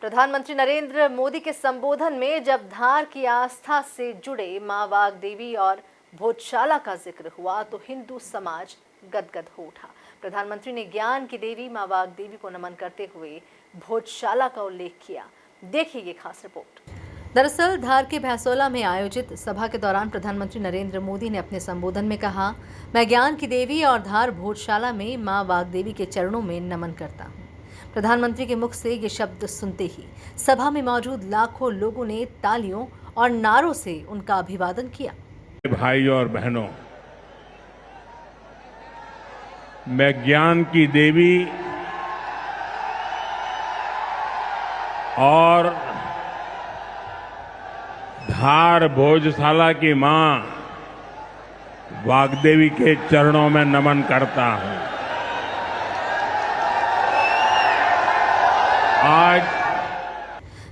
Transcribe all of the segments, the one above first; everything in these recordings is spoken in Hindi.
प्रधानमंत्री नरेंद्र मोदी के संबोधन में जब धार की आस्था से जुड़े मां वाग देवी और भोजशाला का जिक्र हुआ तो हिंदू समाज गदगद हो उठा। प्रधानमंत्री ने ज्ञान की देवी मां वाग देवी को नमन करते हुए भोजशाला का उल्लेख किया। देखिए ये खास रिपोर्ट। दरअसल धार के भैंसोला में आयोजित सभा के दौरान प्रधानमंत्री नरेंद्र मोदी ने अपने संबोधन में कहा, मैं ज्ञान की देवी और धार भोजशाला में मां वाग देवी के चरणों में नमन करता हूं। प्रधानमंत्री के मुख से ये शब्द सुनते ही सभा में मौजूद लाखों लोगों ने तालियों और नारों से उनका अभिवादन किया। भाई और बहनों, मैं ज्ञान की देवी और धार भोजशाला की मां वाग्देवी के चरणों में नमन करता हूं। आज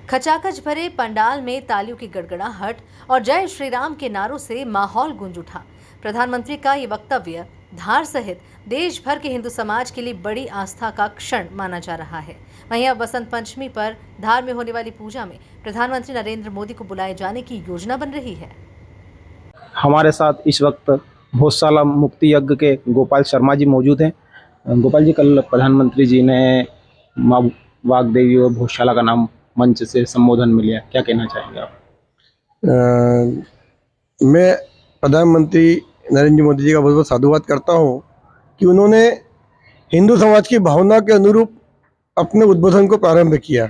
खचाखच भरे पंडाल में तालियों की गड़गड़ाहट और जय श्री राम के नारों से माहौल गूंज उठा। प्रधानमंत्री का ये वक्तव्य धार सहित देश भर के हिंदू समाज के लिए बड़ी आस्था का क्षण माना जा रहा है। वहीं अब वसंत पंचमी पर धार में होने वाली पूजा में प्रधानमंत्री नरेंद्र मोदी को बुलाए जाने की योजना बन रही है। हमारे साथ इस वक्त भोजशाला मुक्ति यज्ञ के गोपाल शर्मा जी मौजूद हैं। गोपाल जी, कल प्रधानमंत्री जी ने मां वाग देवी और भोजशाला का नाम मंच से संबोधन में लिया, क्या कहना चाहेंगे आप? मैं प्रधानमंत्री नरेंद्र मोदी जी का बहुत बहुत साधुवाद करता हूं कि उन्होंने हिंदू समाज की भावना के अनुरूप अपने उद्बोधन को प्रारंभ किया।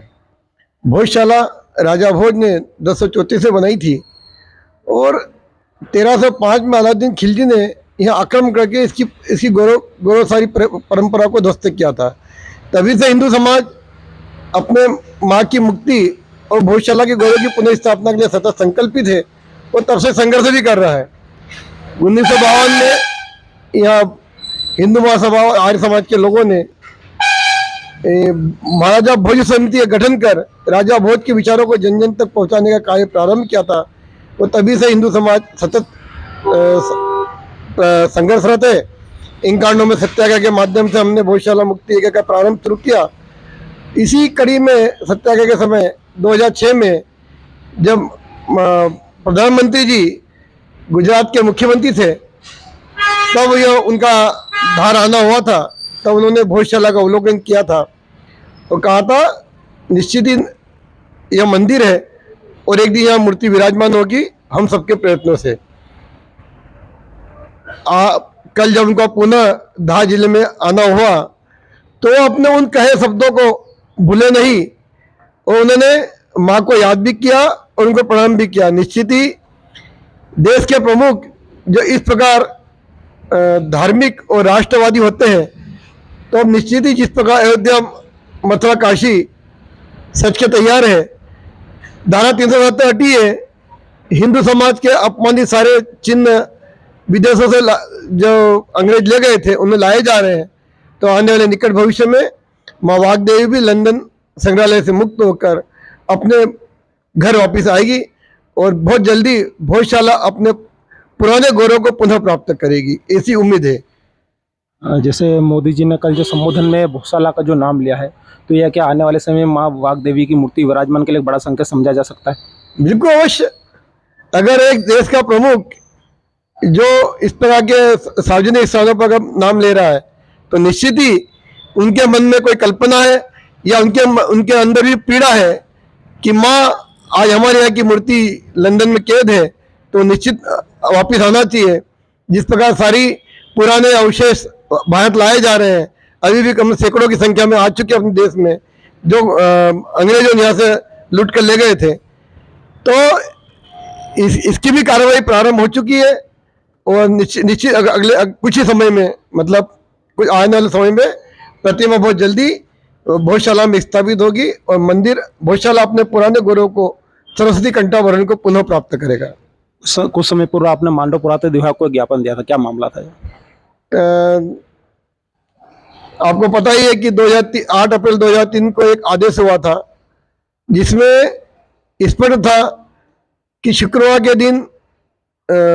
भोजशाला राजा भोज ने 1034 से बनाई थी और 1305 में अलाउद्दीन खिलजी ने यहाँ आक्रमण करके इसकी गौरवशाली परंपरा को ध्वस्त किया था। तभी से हिंदू समाज अपने माँ की मुक्ति और भोजशाला के गौरव की पुनः स्थापना के लिए सतत संकल्पित है और तब से संघर्ष भी कर रहा है। 1952 में यहाँ हिंदू महासभा और आर्य समाज के लोगों ने महाराजा भोज समिति का गठन कर राजा भोज के विचारों को जन जन तक पहुँचाने का कार्य प्रारंभ किया था और तभी से हिंदू समाज सतत संघर्षरत है। इन कारणों में सत्याग्रह के माध्यम से हमने भोजशाला मुक्ति यज्ञ का प्रारंभ शुरू किया। इसी कड़ी में सत्याग्रह के समय 2006 में जब प्रधानमंत्री जी गुजरात के मुख्यमंत्री थे तब यह उनका धार आना हुआ था, तब उन्होंने भोजशाला का अवलोकन किया था और कहा था निश्चित ही यह मंदिर है और एक दिन यह मूर्ति विराजमान होगी हम सबके प्रयत्नों से। कल जब उनका पुनः धार जिले में आना हुआ तो अपने उन कहे शब्दों को भूले नहीं और उन्होंने माँ को याद भी किया और उनको प्रणाम भी किया। निश्चित ही देश के प्रमुख जो इस प्रकार धार्मिक और राष्ट्रवादी होते हैं तो अब निश्चित ही जिस प्रकार अयोध्या मथुरा काशी सच के तैयार है, धारा 370 हटी है, हिंदू समाज के अपमानित सारे चिन्ह विदेशों से जो अंग्रेज ले गए थे उन्हें लाए जा रहे हैं। तो आने वाले निकट भविष्य में मां वाग देवी भी लंदन संग्रहालय से मुक्त होकर अपने घर वापस आएगी और बहुत जल्दी भोजशाला अपने पुराने गौरव को पुनः प्राप्त करेगी, ऐसी उम्मीद है। जैसे मोदी जी ने कल जो संबोधन में भोजशाला का जो नाम लिया है तो यह क्या आने वाले समय में मां वाग देवी की मूर्ति विराजमान के लिए बड़ा संकेत समझा जा सकता है? बिल्कुल अवश्य। अगर एक देश का प्रमुख जो इस तरह के सार्वजनिक स्थानों पर नाम ले रहा है तो निश्चित ही उनके मन में कोई कल्पना है या उनके अंदर भी पीड़ा है कि माँ आज हमारे यहाँ की मूर्ति लंदन में कैद है तो निश्चित वापस आना चाहिए। जिस प्रकार सारी पुराने अवशेष भारत लाए जा रहे हैं, अभी भी कम सैकड़ों की संख्या में आ चुके अपने देश में जो अंग्रेजों ने यहाँ से लूट कर ले गए थे, तो इसकी भी कार्रवाई प्रारंभ हो चुकी है और निश्चित अगले कुछ ही समय में, मतलब कुछ आने वाले समय में प्रतिमा बहुत जल्दी भोजशाला में स्थापित होगी और मंदिर भोजशाला अपने पुराने गौरव को सरस्वती कंठाभरण को पुनः प्राप्त करेगा। कुछ समय पूर्व आपने मांडव पुरातत्व विभाग को ज्ञापन दिया था, क्या मामला था? आपको पता ही है कि 8 अप्रैल 2003 को एक आदेश हुआ था जिसमें स्पष्ट था कि शुक्रवार के दिन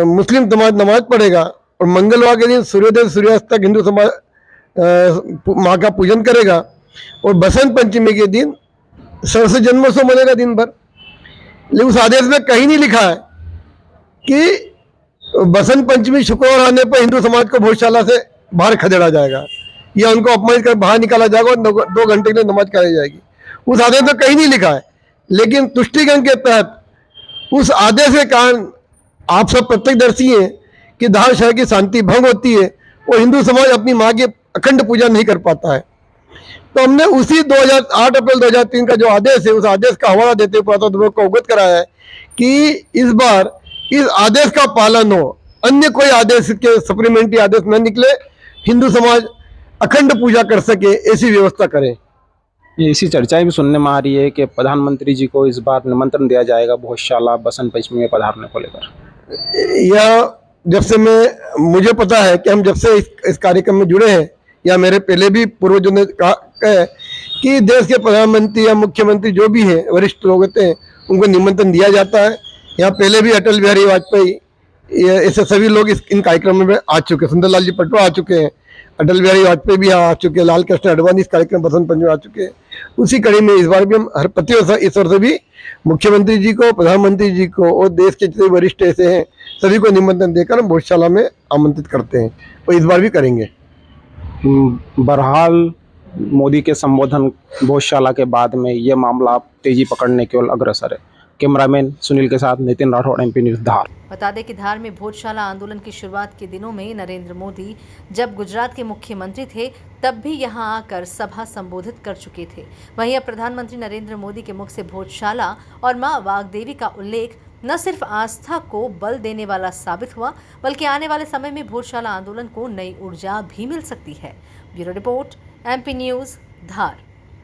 मुस्लिम समाज नमाज पढ़ेगा और मंगलवार के दिन सूर्योदय सूर्यास्त तक हिंदू समाज माँ का पूजन करेगा और बसंत पंचमी के दिन सरस्वती जन्मोत्सव मनेगा दिन भर, लेकिन उस आदेश में कहीं नहीं लिखा है कि बसंत पंचमी शुक्रवार आने पर हिंदू समाज को भोजशाला से बाहर खदेड़ा जाएगा या उनको अपमानित कर बाहर निकाला जाएगा और 2 घंटे के लिए नमाज कराई जाएगी। उस आदेश में कहीं नहीं लिखा है, लेकिन तुष्टिकरण के तहत उस आदेश के कारण आप सब प्रत्यक्षदर्शी हैं कि धार शहर की शांति भंग होती है और हिंदू समाज अपनी माँ की अखंड पूजा नहीं कर पाता है। तो हमने उसी 8 अप्रैल 2003 का जो आदेश है, उस आदेश का हवाला देते हुए पुरातत्व को अवगत कराया है कि इस बार इस आदेश का पालन हो, अन्य कोई आदेश के सप्लीमेंट्री आदेश न निकले, हिंदू समाज अखंड पूजा कर सके, ऐसी व्यवस्था करें। ये इसी चर्चाएं भी सुनने में आ रही है कि प्रधानमंत्री जी को इस बार निमंत्रण दिया जाएगा भोजशाला बसंत पंचमी में पधारने को लेकर। यह जब से मुझे पता है कि हम जब से इस कार्यक्रम में जुड़े हैं, या मेरे पहले भी पूर्वजों ने कहा कि देश के प्रधानमंत्री या मुख्यमंत्री जो भी हैं, वरिष्ठ लोग होते हैं, उनको निमंत्रण दिया जाता है। यहाँ पहले भी अटल बिहारी वाजपेयी, ऐसे सभी लोग इन कार्यक्रम में आ चुके हैं। सुंदरलाल जी पटवा आ चुके हैं, अटल बिहारी वाजपेयी भी आ चुके हैं, लाल कृष्ण आडवाणी इस कार्यक्रम बसंत पंचमी आ चुके हैं। उसी कड़ी में इस बार भी हम हर प्रति वर्ष इस वर्ष भी मुख्यमंत्री जी को, प्रधानमंत्री जी को और देश के जितने वरिष्ठ ऐसे हैं सभी को निमंत्रण देकर हम भोजशाला में आमंत्रित करते हैं और इस बार भी करेंगे। बहरहाल मोदी के संबोधन भोजशाला के बाद में ये मामला तेजी पकड़ने की ओर अग्रसर है। कैमरामैन सुनील के साथ नितिन राठौड़, MP न्यूज़, धार। बता दें कि धार में भोजशाला आंदोलन की शुरुआत के दिनों में नरेंद्र मोदी जब गुजरात के मुख्यमंत्री थे तब भी यहां आकर सभा संबोधित कर चुके थे। वहीं अब प्रधानमंत्री नरेंद्र मोदी के मुख से भोजशाला और मां वाग्देवी का उल्लेख न सिर्फ आस्था को बल देने वाला साबित हुआ, बल्कि आने वाले समय में भोजशाला आंदोलन को नई ऊर्जा भी मिल सकती है। ब्यूरो रिपोर्ट, MP न्यूज़, धार।